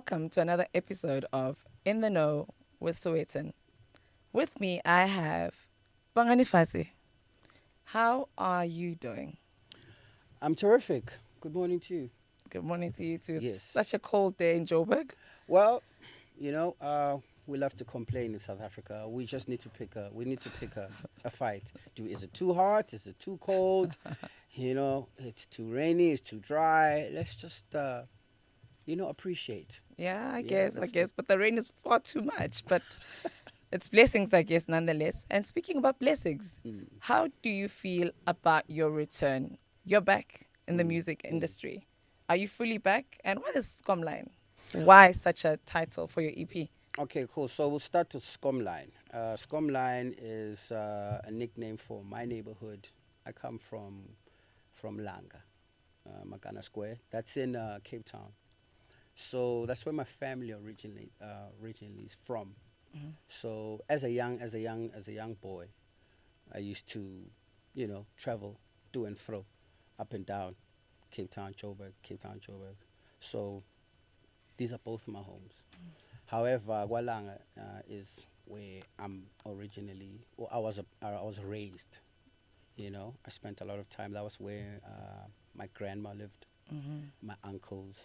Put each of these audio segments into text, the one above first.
welcome to another episode of In the Know with Sowetan. With me, I have Bongani Fassie. How are you doing? I'm terrific. Good morning to you. Good morning to you too. It's Yes. such a cold day in Joburg. Well, you know, we love to complain in South Africa. We just need to pick a fight. Is it too hot? Is it too cold? It's too rainy. It's too dry. Let's just, appreciate. Yeah, I Yeah, guess. But the rain is far too much. But it's blessings, I guess, nonetheless. And speaking about blessings, Mm, how do you feel about your return? You're back in the mm, music mm. industry. Are you fully back? And what is Skomline? Why such a title for your EP? Okay, cool. So we'll start with Skomline. Skomline is a nickname for my neighborhood. I come from Langa, Makana Square. That's in Cape Town. So that's where my family originally is from. Mhm. So as a young boy, I used to, travel to and fro, up and down, Cape Town, Joburg. So these are both my homes. However, Gwalanga is where I'm originally. Well, I was raised. I spent a lot of time. That was where my grandma lived, Mhm. my uncles,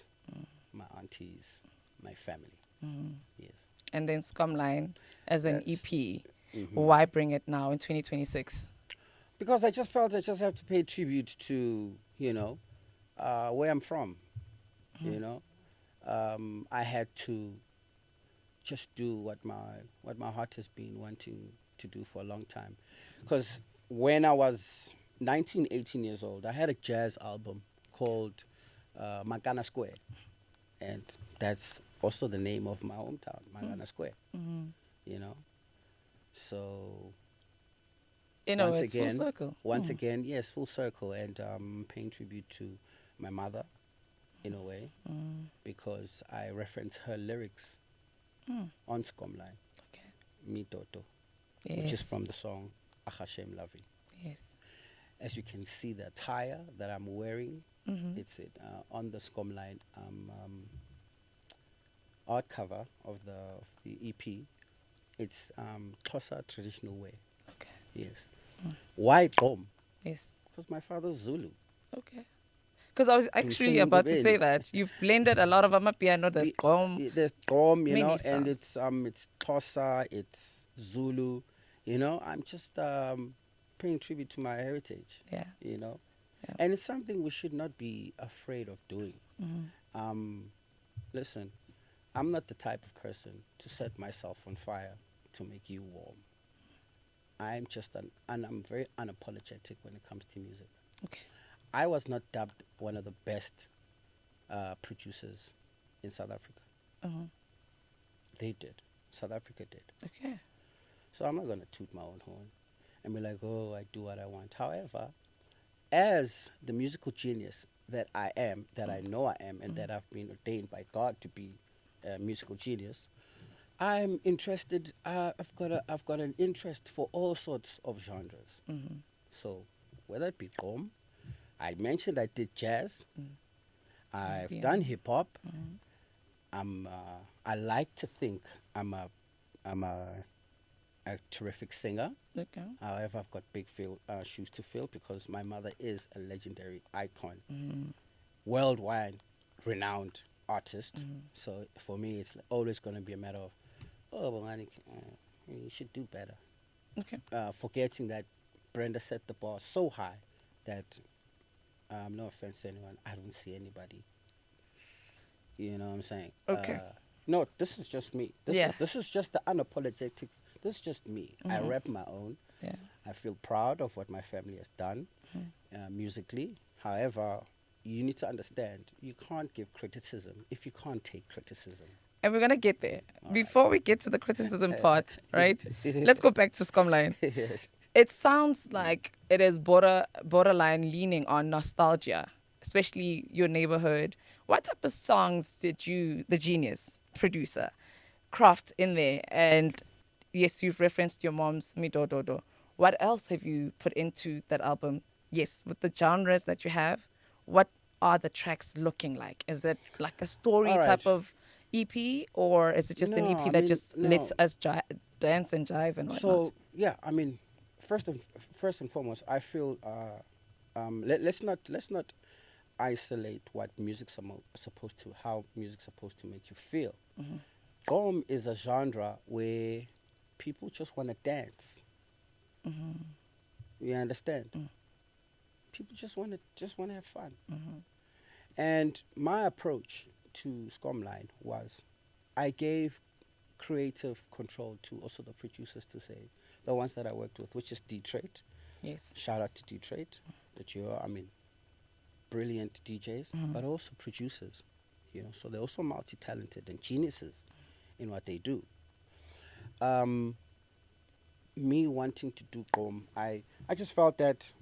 my aunties, my family. Mhm. Yes. And then Scumline as an That's EP. hmm Why bring it now in 2026? because I just felt I just have to pay tribute to where I'm from. You know, I had to just do what my heart has been wanting to do for a long time. Because when I was 19, 18 years old, I had a jazz album called Magana Square, and that's also the name of my hometown, Magana Square. Mm-hmm. You know, so It's full circle. once again, yes, full circle, and paying tribute to my mother in a way Mm. because I reference her lyrics Mm. on Skomline, Okay. Mi Toto, Yes. which is from the song Ahashem Lavi. Yes. As you can see, the attire that I'm wearing, Mm-hmm. it's on the Skomline art cover of the EP. It's Xhosa traditional wear. Okay. Yes. Mm. Why Gqom? Yes. Because my father's Zulu. Okay. Because I was actually about to say that you've blended a lot of Amapiano. There's Gqom, There's Gqom, many and sounds. it's Xhosa, it's Zulu. I'm just paying tribute to my heritage. Yeah. Yeah. And it's something we should not be afraid of doing. Mm-hmm. Listen, I'm not the type of person to set myself on fire to make you warm. I'm just and I'm very unapologetic when it comes to music. Okay. I was not dubbed one of the best producers in South Africa. Uh-huh. They did. South Africa did. Okay. So I'm not going to toot my own horn and be like, oh, I do what I want. However, as the musical genius that I am, that I know I am, and that I've been ordained by God to be a musical genius, I'm interested. I've got an interest for all sorts of genres. Mm-hmm. So whether it be Gqom, I mentioned I did jazz. I've Yeah. done hip hop. Mm-hmm. I like to think I'm a terrific singer. Okay. However, I've got big shoes to fill because my mother is a legendary icon, Mm-hmm. worldwide renowned artist. Mm-hmm. So for me, it's always going to be a matter of, oh, Bongani, you should do better. Okay. Forgetting that Brenda set the bar so high that, no offense to anyone, I don't see anybody. You know what I'm saying? Okay. No, this is just me. Yeah. This is just the unapologetic. This is just me. I Mhm. rap my own. Yeah. I feel proud of what my family has done musically. However, you need to understand you can't give criticism if you can't take criticism. And we're going to get there. All Before we get to the criticism part, right? Let's go back to Scumline. Yes. It sounds like it is borderline leaning on nostalgia, especially your neighborhood. What type of songs did you, the genius producer, craft in there? And yes, you've referenced your mom's Midododo. What else have you put into that album? Yes, with the genres that you have, what are the tracks looking like? Is it like a story All right. type of EP, or is it just an No, EP I that mean, just lets no. us dance and jive and whatnot? So yeah, I mean, first and foremost, I feel let's not isolate what music's supposed to, how music's supposed to make you feel. Mm-hmm. Gqom is a genre where people just want to dance. Mm-hmm. You understand? Mm. People just want to have fun. Mm-hmm. And my approach to Skomline was, I gave creative control to also the producers, to say, the ones that I worked with, which is D-Trade. Yes. Shout out to D-Trade, that you are, I mean, brilliant DJs, Mhm. but also producers. So they're also multi-talented and geniuses in what they do. Me wanting to do Gqom, I just felt that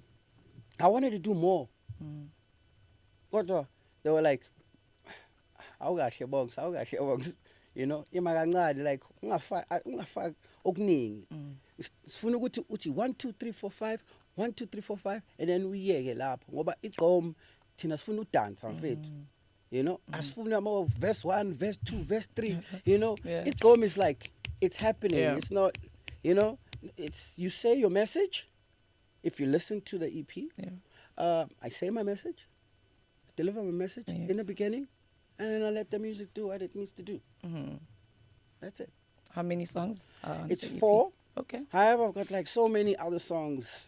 I wanted to do more. Mm. Kodwa they were like, awukahle bongs. Imakancane, like ungafaki okuningi. Mm. Sifuna ukuthi uthi 1 2 3 4 5 1 2 3 4 5 and then uyeke lapho ngoba igqom thina sifuna udance mfethu. Asifuna ama verse 1 verse 2 verse 3. Yeah. Igqom is like, it's happening. Yeah. It's not, it's, you say your message. If you listen to the EP, Yeah. I say my message, deliver my message Yes. in the beginning, and then I let the music do what it needs to do. Mm-hmm. That's it. How many songs? It's the EP? 4. Okay. However, I've got like so many other songs.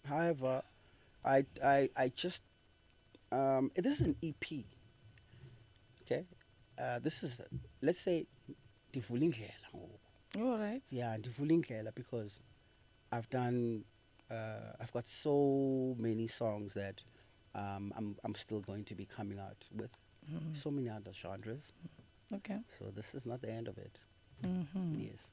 However, I just this is an EP. Okay, this is, let's say, ndivula indlela ngoku. All right. Yeah, ndivula indlela because I've got so many songs that I'm still going to be coming out with. Mhm. So many other genres. Okay. So this is not the end of it. Mm-hmm. Yes.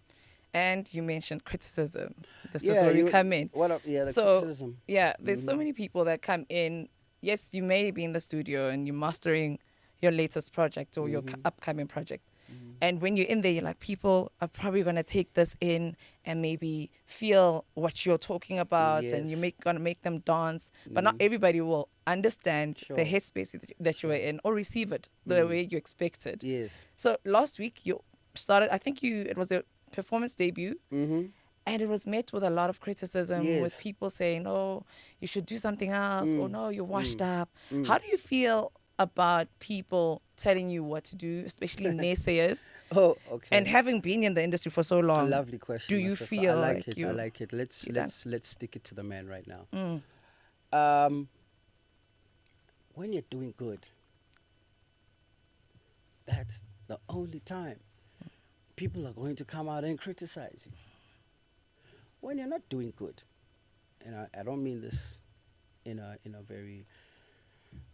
And you mentioned criticism. This is Yeah, where we come in. The So, criticism. Yeah, there's so Mhm. many people that come in. Yes, you may be in the studio and you're mastering your latest project or your Mhm. upcoming project. Mhm. And when you're in there, you're like, people are probably going to take this in and maybe feel what you're talking about, and Yes. going to make them dance. But not Mhm. everybody will understand Sure. the headspace that you were Sure. in or receive it the Mm. way you expected. Yes. So last week you started, I think it was a performance debut. Mm-hmm. And it was met with a lot of criticism, with Yes. people saying, "Oh, you should do something else," or "No, you're washed up." Mm. How do you feel about people telling you what to do, especially naysayers? Oh, okay. And having been in the industry for so A long, lovely question. do you Masifa. feel I like like it. you? I like it. Let's you done? let's stick it to the man right now. Mm. When you're doing good, that's the only time people are going to come out and criticize you. When you're not doing good, and I don't mean this in a very,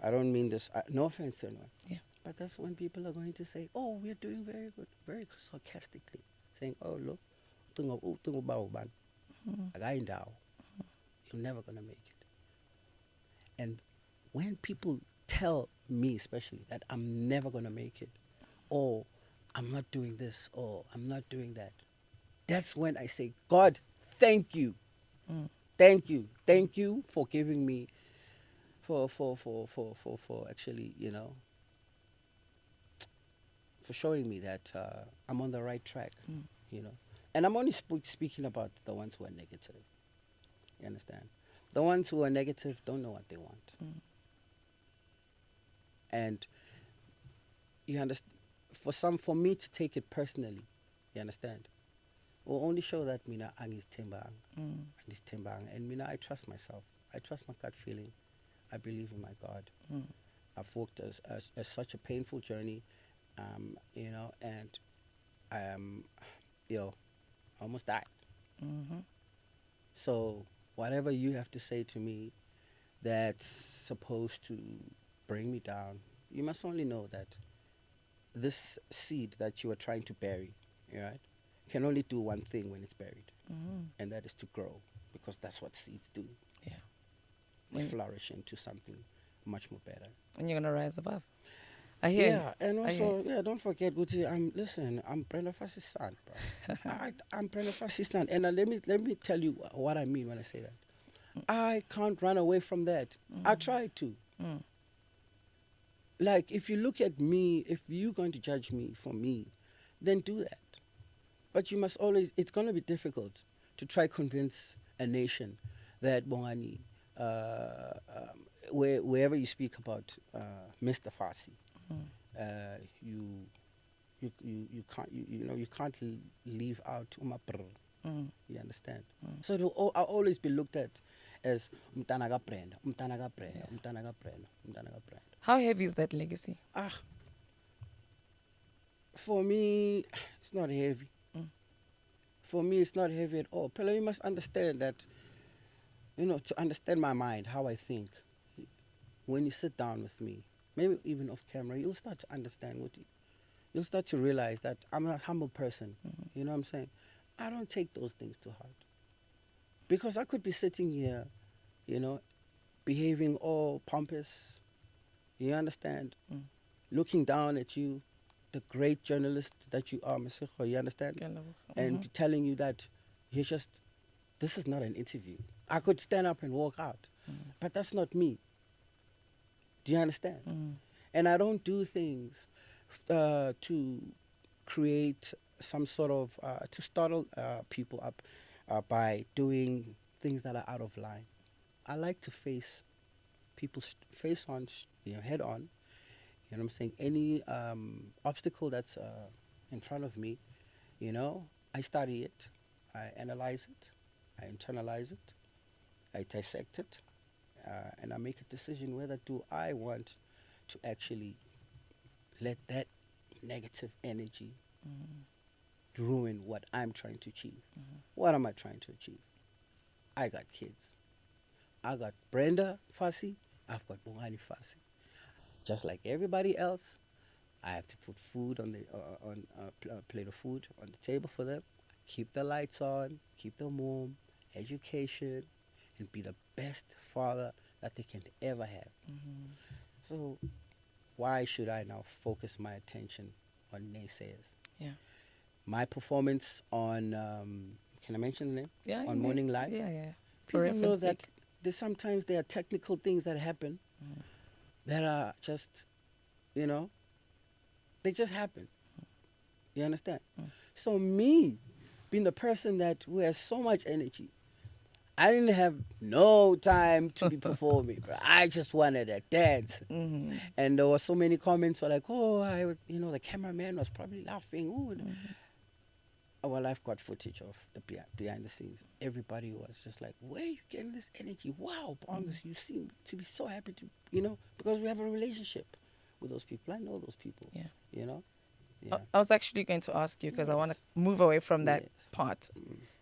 I don't mean this, no offense to anyone. Yeah. But that's when people are going to say, "Oh, we're doing very good," very sarcastically, saying, "Oh, look, Mm. you're never gonna make it." And when people tell me, especially, that I'm never gonna make it, or I'm not doing this, or I'm not doing that, that's when I say, God, thank you. Mm. Thank you for giving me, for actually, for showing me that I'm on the right track, Mm. And I'm only speaking about the ones who are negative. You understand? The ones who are negative don't know what they want. Mm. And you understand, for me to take it personally, you understand, will only show that mina angizithembanga. And mina, I trust myself. I trust my gut feeling. I believe in my God. Mm. I've walked such a painful journey, and I almost died. Mm-hmm. So whatever you have to say to me that's supposed to bring me down, you must only know that this seed that you are trying to bury, right, can only do one thing when it's buried, and that is to grow, because that's what seeds do. Yeah. They And- flourish into something much more better. And you're gonna rise above. I hear. Yeah, and I hear. also, don't forget, Guti, I'm Brenda Fassie's son, bro. I'm Brenda Fassie's son, and let me tell you what I mean when I say that. I can't run away from that. I tried to. Mm. like, if you look at me, if you're going to judge me for me, then do that. But you must always, it's going to be difficult to try convince a nation that Bongani, wherever you speak about Mr. Fassie, uh, you, you can't, you can't leave out umapr. You understand? So it will I'll always be looked at as umtanaga Brenda, umtanaga Brenda, umtanaga Brenda, umtanaga Brenda. How heavy is that legacy? For me, it's not heavy. For me, it's not heavy at all. But you must understand that, to understand my mind, how I think, when you sit down with me, maybe even off camera, you'll start to understand you'll start to realize that I'm a humble person. You know what I'm saying? I don't take those things to heart. Because I could be sitting here, behaving all pompous, you understand? Looking down at you, the great journalist that you are, Mr. You understand? And telling you that this is not an interview. I could stand up and walk out, but that's not me. Do you understand? And I don't do things to create some sort of, to startle people up by doing things that are out of line. I like to face people face on, head on. You know what I'm saying? Any obstacle that's in front of me, I study it, I analyze it, I internalize it, I dissect it, and I make a decision whether do I want to actually let that negative energy ruin what I'm trying to achieve. What am I trying to achieve? I got kids. I got Brenda Fassie, I've got Bongani Fassie. Just like everybody else, I have to put food on a plate of food on the table for them, keep the lights on, keep them warm, education, and be the best father that they can ever have. So why should I now focus my attention on naysayers? Yeah. My performance on, can I mention the name? Yeah. On Morning Live. Yeah. People know that sometimes there are technical things that happen that are just, they just happen. You understand? So me, being the person who has so much energy, I didn't have no time to be performing, but I just wanted to dance. And there were so many comments were like, the cameraman was probably laughing. Well, I've got footage of the behind the scenes. Everybody was just like, where are you getting this energy? Wow, Bongs, you seem to be so happy to, because we have a relationship with those people. I know those people. Yeah. Yeah. I was actually going to ask you because I want to move away from that part.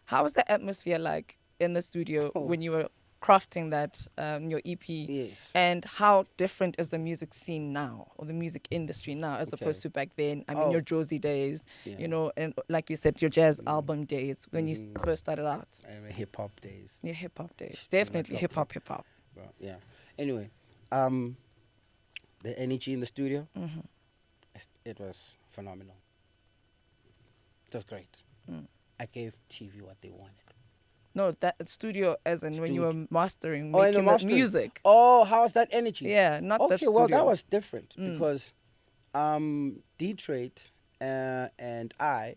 How was the atmosphere like in the studio when you were crafting that, your EP? Yes. And how different is the music scene now, or the music industry now, as opposed to back then? I mean, your Josie days, and like you said, your jazz album days when you first started out. And hip-hop days. Yeah, hip-hop days. Definitely hip-hop. Bro, yeah. Anyway, the energy in the studio, it was phenomenal. It was great. I gave TV what they wanted. No, that studio as in when you were mastering, making the music. Oh, how's that energy? Yeah, not that studio. Okay, well, that was different because D-Trade and I,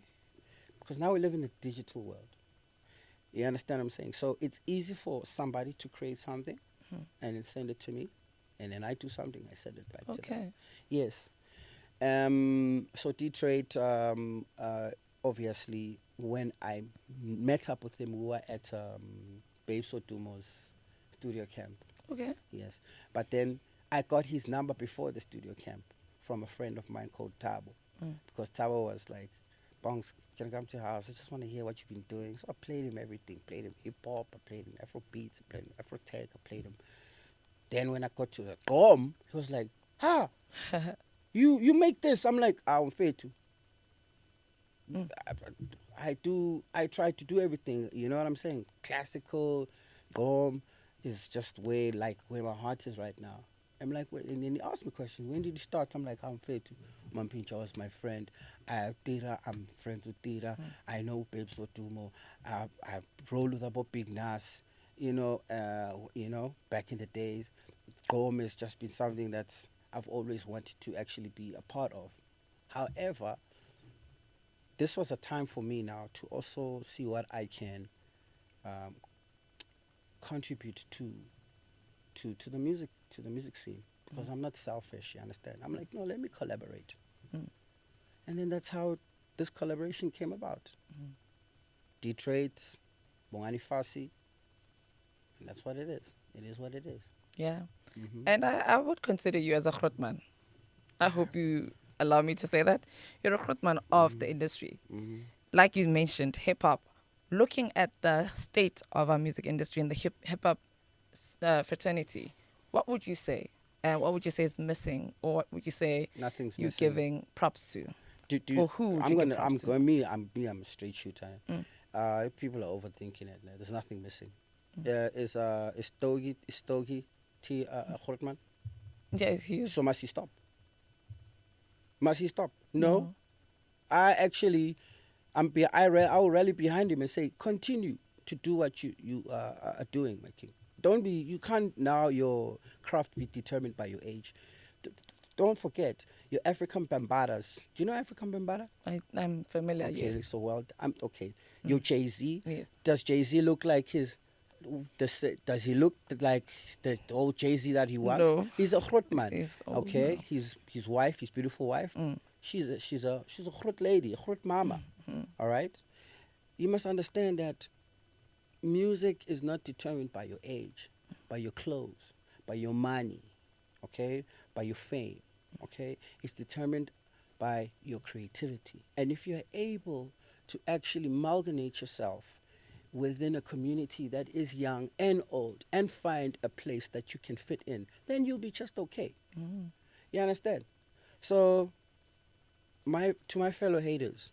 because now we live in a digital world. You understand what I'm saying? So it's easy for somebody to create something and then send it to me, and then I do something, I send it back to them. Yes. So D-Trade, obviously, when I met up with him, we were at Babe Sotumo's studio camp. Okay. Yes. But then I got his number before the studio camp from a friend of mine called Tabo. Because Tabo was like, Bongs, can I come to your house? I just want to hear what you've been doing. So I played him everything. Played him hip-hop, I played him Afro beats, I played him AfroTech, I played him. Then when I got to the dorm, he was like, you make this. I'm like, I'm fair to. I try to do everything, you know what I'm saying? Classical, Gom is just where my heart is right now. I'm like, and then he asked me questions. When did you start? I'm like, I'm fair to. Mampincha was my friend. Tira, I'm friends with Tira. I know Babe Sotumo. I roll with about Big Nas, back in the days. Gom has just been something that's I've always wanted to actually be a part of. However, this was a time for me now to also see what I can um, contribute to the music scene, because I'm not selfish, you understand. I'm like, no, let me collaborate. Mm. And then that's how this collaboration came about. Mm. Detroit, Bongani Fassie, and that's what it is. It is what it is. Yeah. Mm-hmm. And I would consider you as a grootman. I hope you allow me to say that. You're a grootman of the industry. Mm-hmm. Like you mentioned, hip hop. Looking at the state of our music industry and the hip hop fraternity, what would you say? And what would you say is missing, or what would you say Nothing's you're missing. giving props to? Do, Or who would you give props to? I'm a straight shooter. Mm. People are overthinking it. There's nothing missing. Mm. Is Stogie T Grootman? Yes, he is. So must he stop? Must he stop? No. I actually, I will rally behind him and say, continue to do what you are doing, my king. You can't now your craft be determined by your age. Don't forget your African Bambadas. Do you know African Bambada? I'm familiar, Okay, yes. so well, I'm okay. Your Jay-Z. Yes. Does Jay-Z look like does he look like the old Jay-Z that he was? No. He's a grootman. He's old Okay, now. his wife, his beautiful wife. Mm. She's a groot lady, a groot mama. Mm. All right, you must understand that music is not determined by your age, by your clothes, by your money, okay, by your fame, okay. It's determined by your creativity, and if you're able to actually amalgamate yourself within a community that is young and old and find a place that you can fit in, then you'll be just okay. Mm. You understand? So, to my fellow haters,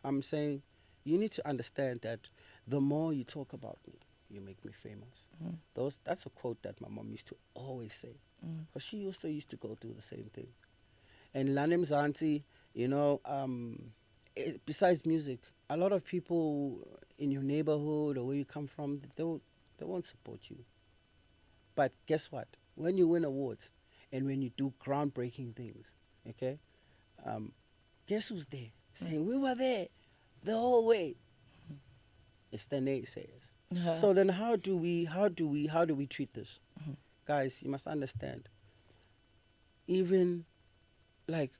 I'm saying you need to understand that the more you talk about me, you make me famous. Mm. That's a quote that my mom used to always say, Mm. because she also used to go through the same thing. And Lanem Zanti, you know, besides music, a lot of people in your neighborhood or where you come from, they won't support you. But guess what? When you win awards and when you do groundbreaking things, okay, guess who's there saying we were there the whole way? It's the naysayers. Uh-huh. So then, how do we treat this, guys? You must understand. Even like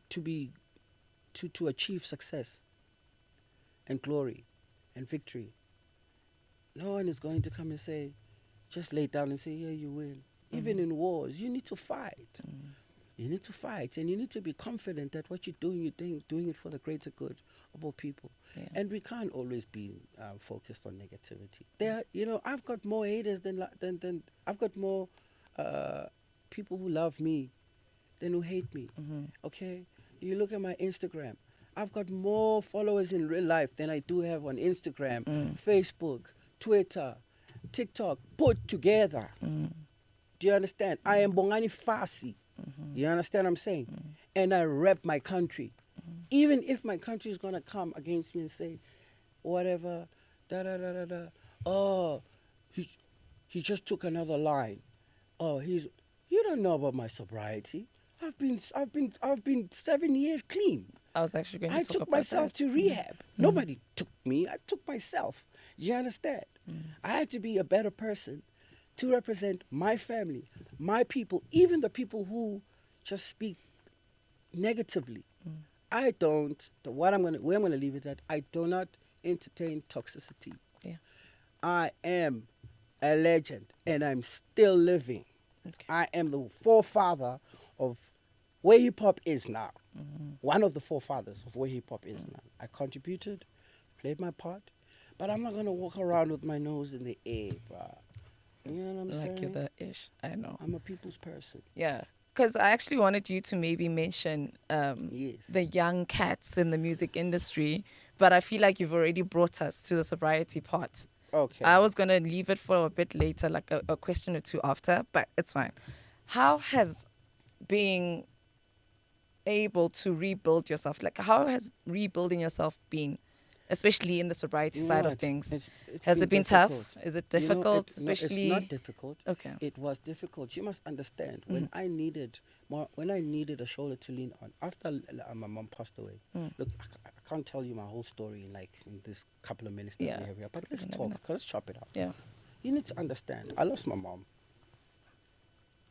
to achieve success and glory and victory, no one is going to come and say, just lay down and say, yeah, you win. Even in wars, you need to fight. You need to fight, and you need to be confident that what you're doing it for the greater good of all people. Yeah. And we can't always be focused on negativity. There, I've got more haters than I've got more people who love me than who hate me. Okay, you look at my Instagram. I've got more followers in real life than I do have on Instagram, Facebook, Twitter, TikTok put together. Do you understand? I am Bongani Fassie. You understand what I'm saying? And I rep my country. Even if my country is going to come against me and say, whatever, da-da-da-da-da, oh, he just took another line. Oh, you don't know about my sobriety. I've been 7 years clean. I was actually going to I talk took about myself that. to rehab. Nobody took me. I took myself. You understand? I had to be a better person to represent my family, my people, even the people who just speak negatively. I don't. Where I'm gonna leave it at. I do not entertain toxicity. Yeah. I am a legend, and I'm still living. Okay. I am the forefather of where hip hop is now. One of the forefathers of where hip hop is now. I contributed, played my part, but I'm not gonna walk around with my nose in the air, bruh. You know what I'm saying? Like you're the ish. I know. I'm a people's person. Yeah. Because I actually wanted you to maybe mention Yes. the young cats in the music industry, but I feel like you've already brought us to the sobriety part. Okay. I was going to leave it for a bit later, like a question or two after, but it's fine. How has being able to rebuild yourself, like how has rebuilding yourself been especially in the sobriety You know side of what? things? It's Has it been tough? difficult. Is it You know, difficult, no, it's especially? not difficult. Okay. It was difficult. You must understand. When I needed a shoulder to lean on after my mom passed away. Look, I can't tell you my whole story in this couple of minutes that Yeah. we have here. But let's Never talk. know. Let's chop it up. Yeah. You need to understand. I lost my mom,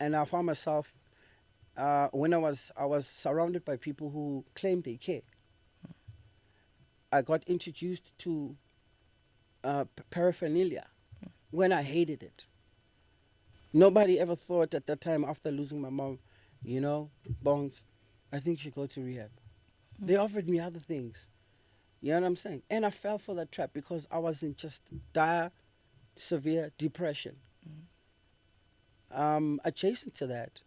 and I found myself when I was surrounded by people who claimed they care. I got introduced to paraphernalia when I hated it. Nobody ever thought at that time after losing my mom, Bones, I think you should go to rehab. They offered me other things. You know what I'm saying? And I fell for that trap because I was in just dire, severe depression. Adjacent to that,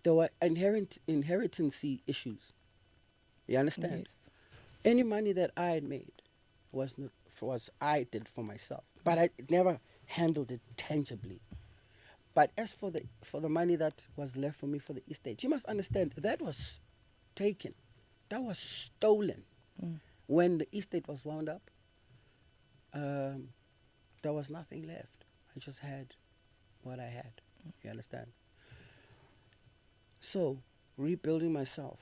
there were inheritancy issues. You understand? Yes. Any money that I had made was I did for myself, but I never handled it tangibly. But as for the money that was left for me for the estate, you must understand that was taken, that was stolen. When the estate was wound up, there was nothing left. I just had what I had. You understand? So, rebuilding myself,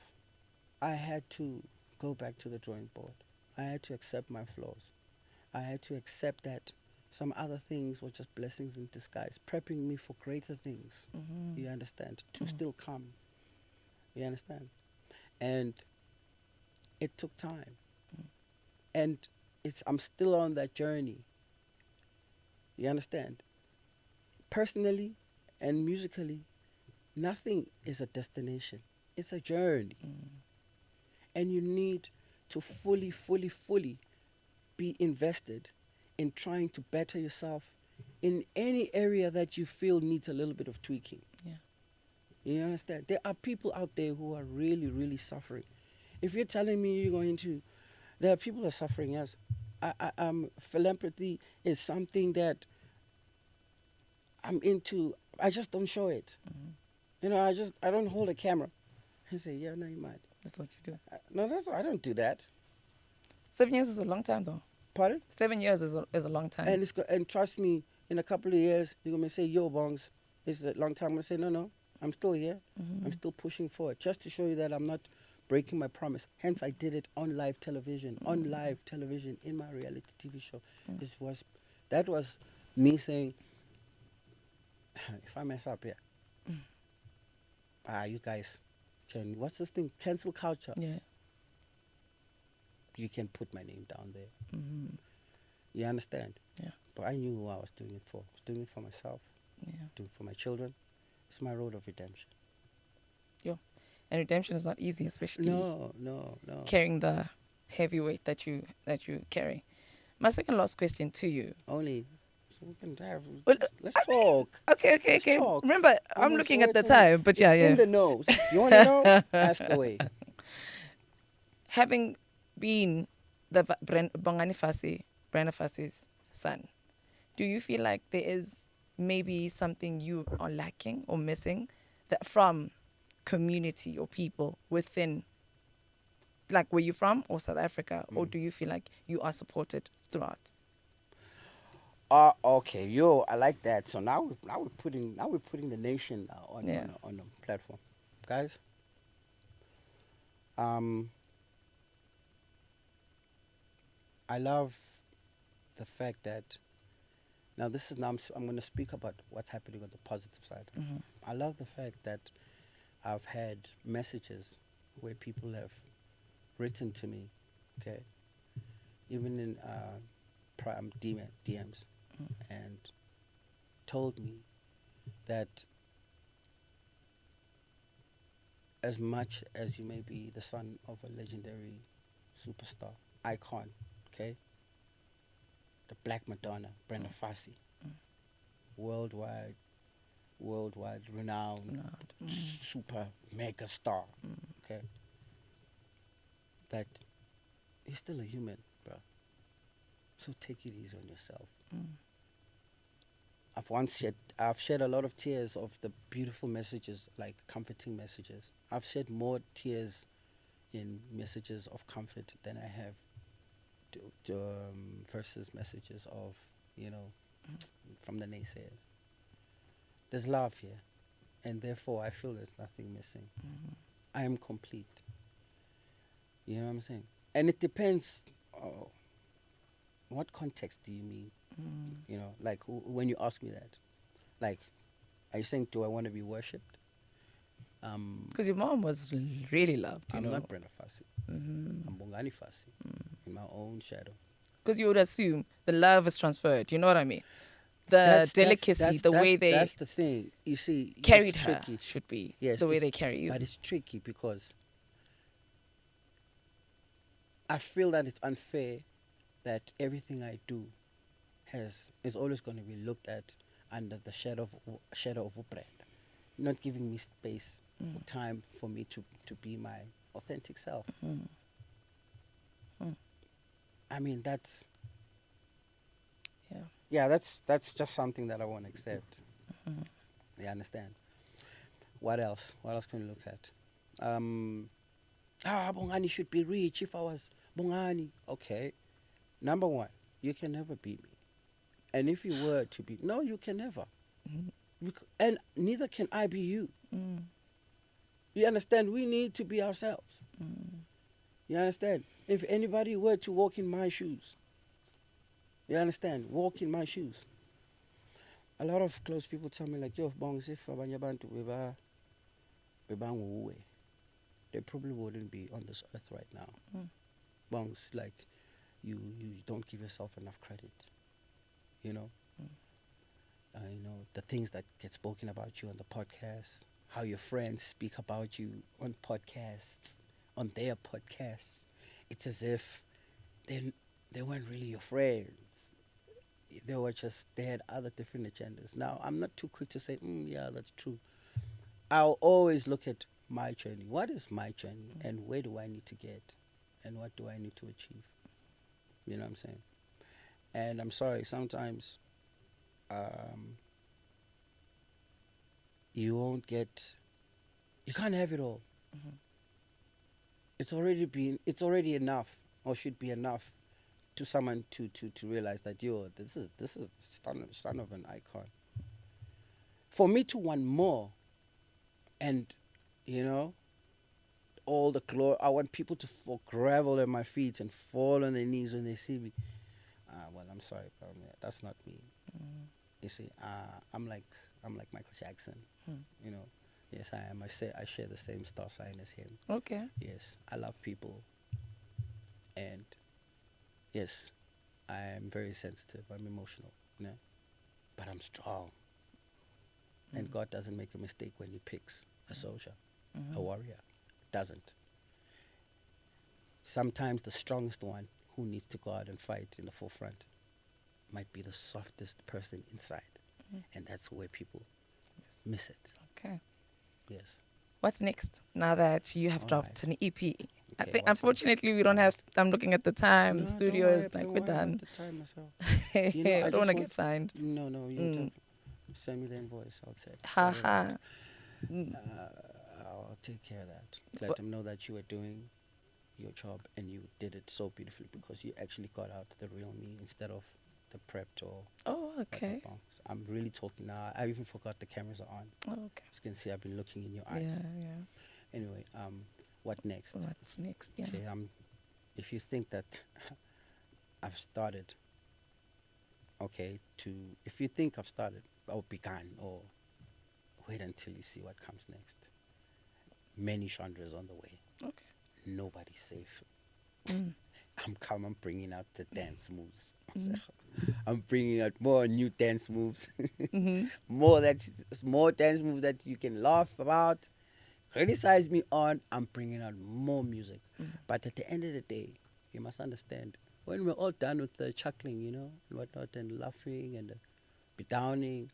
I had to go back to the drawing board. I had to accept my flaws. I had to accept that some other things were just blessings in disguise, prepping me for greater things. You understand? To still come. You understand? And it took time. And I'm still on that journey. You understand? Personally and musically, nothing is a destination. It's a journey. And you need to fully be invested in trying to better yourself in any area that you feel needs a little bit of tweaking. Yeah. You understand? There are people out there who are really, really suffering. If you're telling me you're going to, there are people who are suffering, yes. Philanthropy is something that I'm into. I just don't show it. I don't hold a camera and say, yeah, no, you might. That's what you do. No, I don't do that. 7 years is a long time, though. Pardon? 7 years is a long time. And trust me, in a couple of years, you're going to say, yo, Bongs, it's a long time. I'm going to say, no, I'm still here. I'm still pushing forward, just to show you that I'm not breaking my promise. Hence, I did it on live television, in my reality TV show. That was me saying, if I mess up here, you guys what's this thing? Cancel culture. Yeah. You can put my name down there. You understand? Yeah. But I knew who I was doing it for. I was doing it for myself. Yeah. Doing it for my children. It's my road of redemption. And redemption is not easy, especially No. carrying the heavy weight that you carry. My second last question to you. Only so we can have. Well, let's talk. Okay. Talk. Remember, I'm looking at the time, but it's yeah. in the nose. You want to know? Ask away. Having been the Bongani Fassie, Brenda Fassie's son, do you feel like there is maybe something you are lacking or missing that from community or people within, like where you're from or South Africa, or do you feel like you are supported throughout? Okay, I like that. So now we're putting the nation on the platform, guys. I love the fact that now I'm going to speak about what's happening on the positive side. I love the fact that I've had messages where people have written to me, okay, even in DMs, and told me that as much as you may be the son of a legendary superstar, icon, okay, the Black Madonna, Brenda Fassie, worldwide renowned, super mega star, okay, that he's still a human, bro. So take it easy on yourself. I've shed a lot of tears of the beautiful messages, like comforting messages. I've shed more tears in messages of comfort than I have versus messages of, you know, from the naysayers. There's love here, and therefore I feel there's nothing missing. I am complete. You know what I'm saying? And it depends. What context do you mean? You know, like when you ask me that, like, are you saying, do I want to be worshipped? Because your mom was really loved, you I'm know. not Brenda Fassie. I'm Bongani Fassie in my own shadow. Because you would assume the love is transferred. You know what I mean? The delicacy, the way they that's the thing. You see, carried it's her tricky. should be Yes, the way it's- they carry you. But it's tricky because I feel that it's unfair that everything I do is always going to be looked at under the shadow of a brand, not giving me space or time for me to be my authentic self. I mean, that's that's just something that I won't accept. You understand? What else? What else can you look at? Bongani should be rich. If I was Bongani, okay. Number one, you can never beat me. And if you were to be, no, you can never. And neither can I be you. You understand? We need to be ourselves. You understand? If anybody were to walk in my shoes, you understand? Walk in my shoes. A lot of close people tell me like, yo, Bongs, if abanye abantu bebanguwe, they probably wouldn't be on this earth right now. Bongs, like, you don't give yourself enough credit. You know? You know, the things that get spoken about you on the podcast, how your friends speak about you on podcasts, on their podcasts. It's as if they weren't really your friends. They had other different agendas. Now, I'm not too quick to say, yeah, that's true. I'll always look at my journey. What is my journey? And where do I need to get? And what do I need to achieve? You know what I'm saying? And I'm sorry, sometimes you can't have it all. It's already enough, or should be enough, to someone to realize that, yo, this is the son of an icon. For me to want more, and, you know, all the glory, I want people to gravel at my feet and fall on their knees when they see me. Well, I'm sorry, but that's not me. You see, I'm like Michael Jackson. You know, yes, I am. I share the same star sign as him. Okay. Yes, I love people, and yes, I am very sensitive. I'm emotional, you know, but I'm strong. And God doesn't make a mistake when He picks a soldier, a warrior. Doesn't. Sometimes the strongest one who needs to go out and fight in the forefront might be the softest person inside, and that's where people miss it. Okay. Yes. What's next now that you have All dropped an EP? I Okay, think, what's unfortunately, we don't have. I'm looking at the time. No, The don't studio worry, is like, don't we're worry done. about the time myself. You know, I don't want I to just get fined. No, you just send me the invoice. I'll say. Ha sort it ha. out. I'll take care of that. Let them know that you were doing your job and you did it so beautifully, because you actually got out the real me instead of the prepped or. Oh, okay. whatever. I'm really talking now. I even forgot the cameras are on. Oh, okay. As you can see, I've been looking in your eyes. Yeah. Anyway, what next? What's next? Yeah. Okay, if you think that I've started, if you think I've started or begun, or wait until you see what comes next. Many genres on the way. Okay. Nobody's safe. I'm bringing out the dance moves. I'm bringing out more new dance moves. more dance moves that you can laugh about, criticize me on. I'm bringing out more music. But at the end of the day, you must understand, when we're all done with the chuckling, you know, and whatnot, and laughing and bedowning,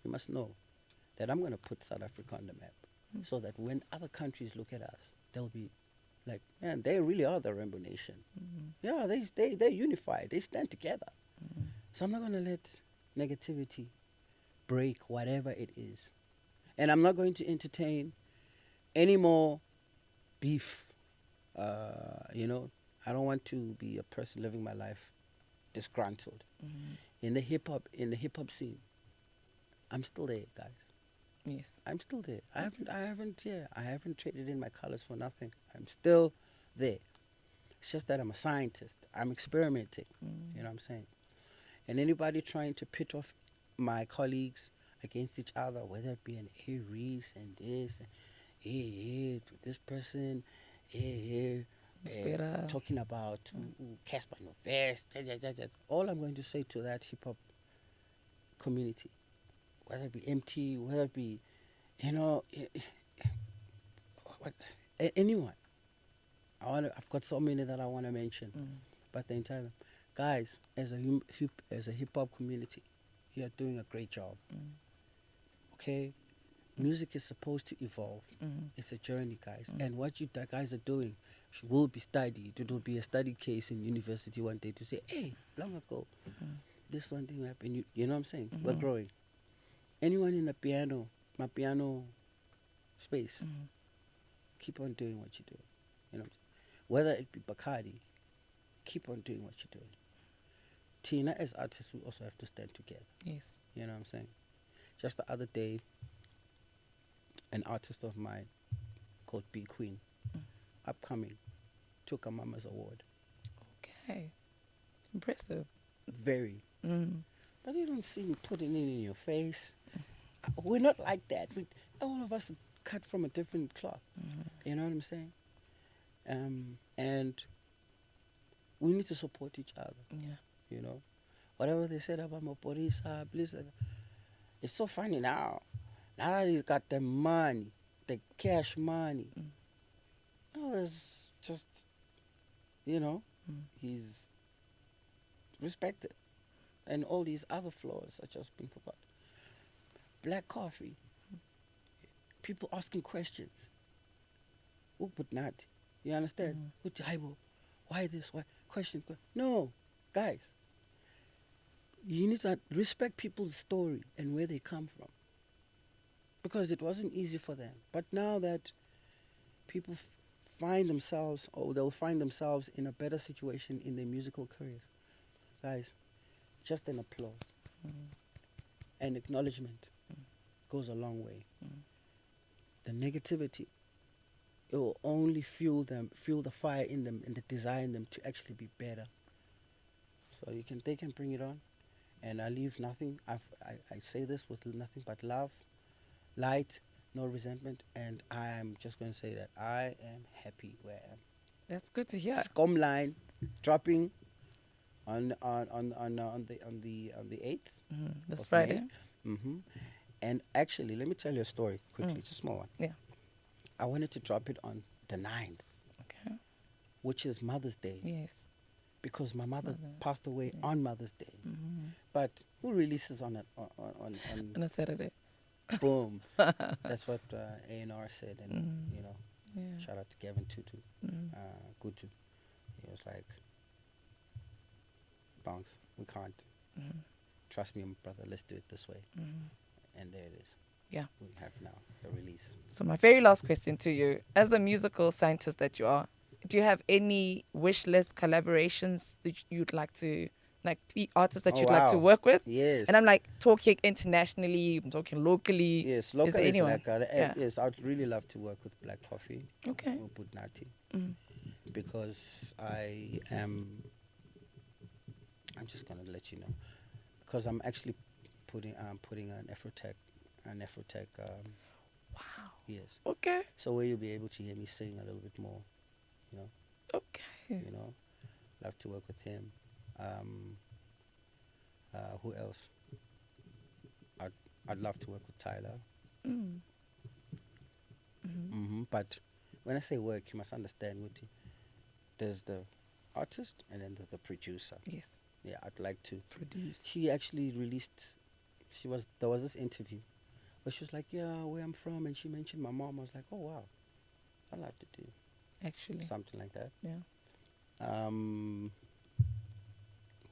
you must know that I'm going to put South Africa on the map, so that when other countries look at us, they'll be like, man, they really are the Rainbow Nation. Yeah, they're unified. They stand together. So I'm not going to let negativity break whatever it is. And I'm not going to entertain any more beef. You know, I don't want to be a person living my life disgruntled. Mm-hmm. In the hip hop scene, I'm still there, guys. Yes. I'm still there. I haven't traded in my colors for nothing. I'm still there. It's just that I'm a scientist. I'm experimenting. You know what I'm saying? And anybody trying to pit off my colleagues against each other, whether it be an Aries and this, this person, Better. talking about Casper no vest, all I'm going to say to that hip hop community, whether it be MT, whether it be, you know, anyone. I've got so many that I want to mention, but the entire guys, as a hip hop community, you're doing a great job. Okay, music is supposed to evolve. It's a journey, guys, and what you guys are doing will be studied. It will be a study case in university one day to say, hey, long ago, this one thing happened. You know what I'm saying? We're growing. Anyone in my piano space, keep on doing what you're doing. You know, whether it be Bacardi, keep on doing what you're doing. Tina, as artists, we also have to stand together. Yes. You know what I'm saying? Just the other day, an artist of mine called B Queen, upcoming, took a Mama's Award. Okay. Impressive. Very. But you don't see me putting it in your face. We're not like that. All of us are cut from a different cloth. You know what I'm saying? And we need to support each other. Yeah. You know? Whatever they said about Moporisa, please. It's so funny now. Now that he's got the money, the cash money. Oh, it's just, you know, he's respected. And all these other flaws are just being forgotten. Black coffee. People asking questions. Who put not? You understand? Why this? Why? Question. No, guys. You need to respect people's story and where they come from. Because it wasn't easy for them. But now that people find themselves, or they'll find themselves in a better situation in their musical careers, guys, just an applause and acknowledgement goes a long way. The negativity, it will only fuel the fire in them and the desire in them to actually be better. So they can bring it on, and I leave nothing. I say this with nothing but love, light, no resentment, and I am just going to say that I am happy where I am. That's good to hear. Skomline dropping on the 8th. This Friday. And actually, let me tell you a story quickly. It's a small one. Yeah. I wanted to drop it on the 9th, Okay. which is Mother's Day. Yes. Because my mother passed away on Mother's Day. But who releases on On a Saturday. boom? That's what A&R said, and you know, Yeah. shout out to Gavin Tutu, Gutu. He was like, "Bounce, we can't. Trust me, brother. Let's do it this way." And there it is. Yeah. We have now the release. So my very last question to you, as a musical scientist that you are, do you have any wish list collaborations that you'd like to, like artists that you'd like to work with? Yes. And I'm like talking internationally, I'm talking locally. Yes, Is there locally. anyone? Yes, I'd really love to work with Black Coffee. Okay. Or Budnati. Because I'm just gonna let you know, because I'm actually putting an AfroTech. Wow. Yes. Okay. So where you'll be able to hear me sing a little bit more, you know. Okay. You know, love to work with him. Who else? I'd love to work with Tyler. But when I say work, you must understand, Wuti, there's the artist and then there's the producer. Yes. Yeah, I'd like to Produce. She actually released. There was this interview where she was like, "Yeah, where I'm from," and she mentioned my mom. I was like, "Oh wow, I'd like to do Actually. something like that." Yeah.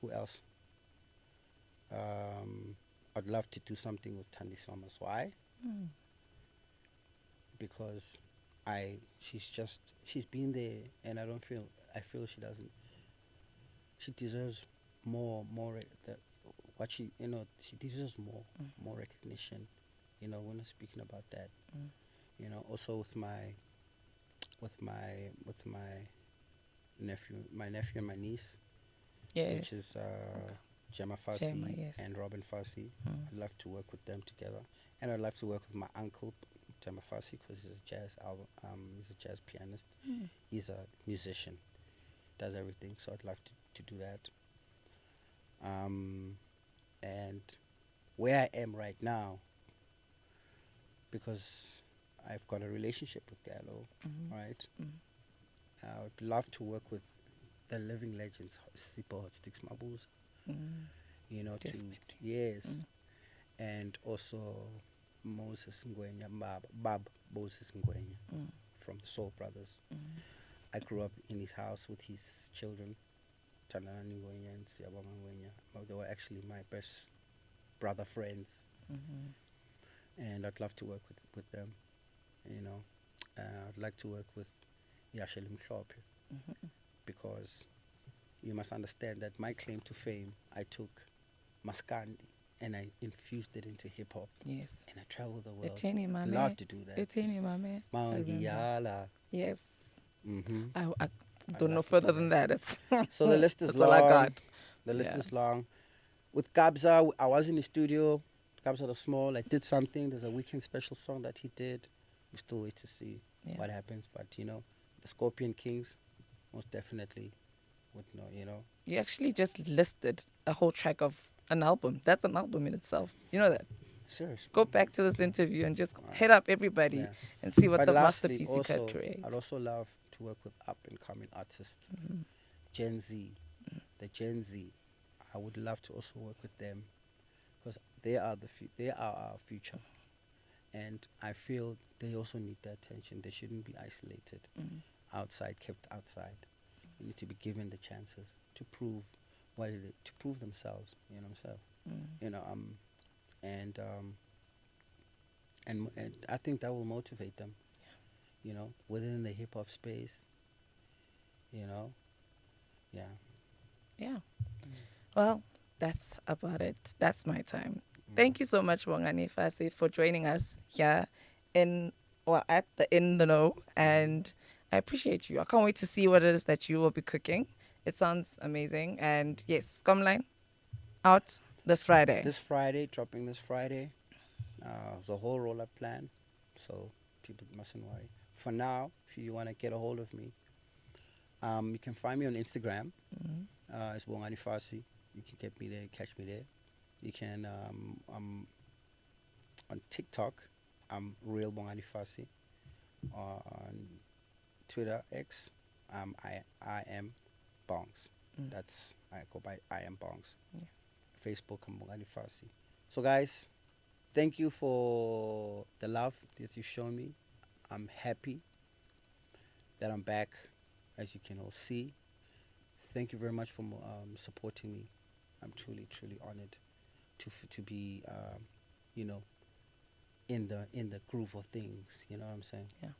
Who else? I'd love to do something with Tandi Summers. Why? Because she's been there, and I don't feel I feel she doesn't. She deserves what she, she deserves more recognition. We're not speaking about that. Also with my nephew and my niece, which Yes. is Gemma Fassie Gemma, yes. and Robin Fassie. I'd love to work with them together, and I'd love to work with my uncle Gemma Fassie because he's a jazz pianist. He's a musician, does everything. So I'd love to do that. And where I am right now, because I've got a relationship with Gallo, right? I would love to work with the living legends, Sipho Hot Sticks Mabuz, yes, and also Moses Ngwenya, Bab Moses Ngwenya from the Soul Brothers. I grew up in his house with his children, Tanani Ngwenya and Siyabonga Ngwenya. They were actually my best brother friends, and I'd love to work with them. I'd like to work with Yasheli Mhlophe, because you must understand that my claim to fame, I took Maskandi and I infused it into hip hop. Yes. And I traveled the world. Eteni, my Love man. to do that. Eteni, my man. Mangiyala. Yes. Mm-hmm. I don't know further than that. It's So the list is that's long. all I got. The list is long. With Kabza, I was in the studio. Kabza the Small. I did something. There's a weekend special song that he did. We still wait to see what happens. But the Scorpion Kings, most definitely would know. You actually just listed a whole track of an album. That's an album in itself. You know that? Seriously. Go back to this interview and just hit up everybody and see what But the lastly, masterpiece you can create. I'd also love to work with up-and-coming artists. Gen Z. The Gen Z. I would love to also work with them because they are our future. And I feel they also need the attention. They shouldn't be isolated, kept outside. They need to be given the chances to prove to prove themselves. And I think that will motivate them. Within the hip hop space. Yeah. Well, that's about it. That's my time. Thank you so much, Bongani Fassie, for joining us here at the In the Know. And I appreciate you. I can't wait to see what it is that you will be cooking. It sounds amazing. And yes, Scumline out this Friday. Dropping this Friday. The whole roll-up plan. So people mustn't worry. For now, if you want to get a hold of me, you can find me on Instagram. It's Bongani Fassie. You can get me there, catch me there. You can, on TikTok, I'm Real Bongani Fassie. On Twitter, X, I am Bongs. I go by I am Bongs. Facebook, I'm Bongani Fassie. So guys, thank you for the love that you've shown me. I'm happy that I'm back, as you can all see. Thank you very much for supporting me. I'm truly, truly honored to be, in the groove of things. You know what I'm saying? Yeah.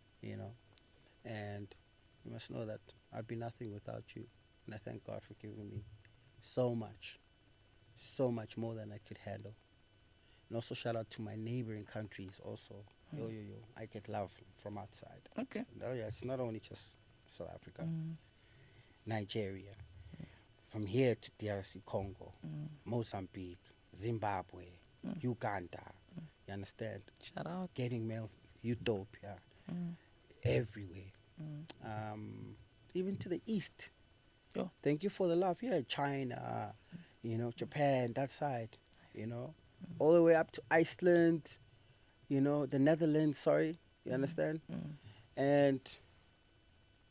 And you must know that I'd be nothing without you. And I thank God for giving me so much more than I could handle. And also shout out to my neighboring countries also. Yo. I get love from outside. Okay. No, yeah, it's not only just South Africa. Nigeria. From here to DRC Congo, Mozambique, Zimbabwe, Uganda. You understand? Shout out. Getting mail, Utopia, everywhere. Even to the east. Sure. Thank you for the love. Yeah, China, Japan, that side, all the way up to Iceland, the Netherlands, sorry, you understand? And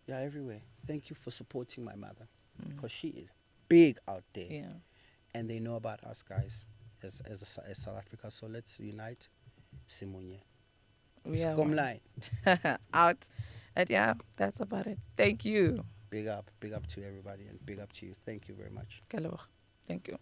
yeah, everywhere. Thank you for supporting my mother, because she is big out there. Yeah. And they know about us guys as South Africa. So let's unite. Simunye. Skomline. Out. And yeah, that's about it. Thank you. Big up to everybody, and big up to you. Thank you very much. Thank you.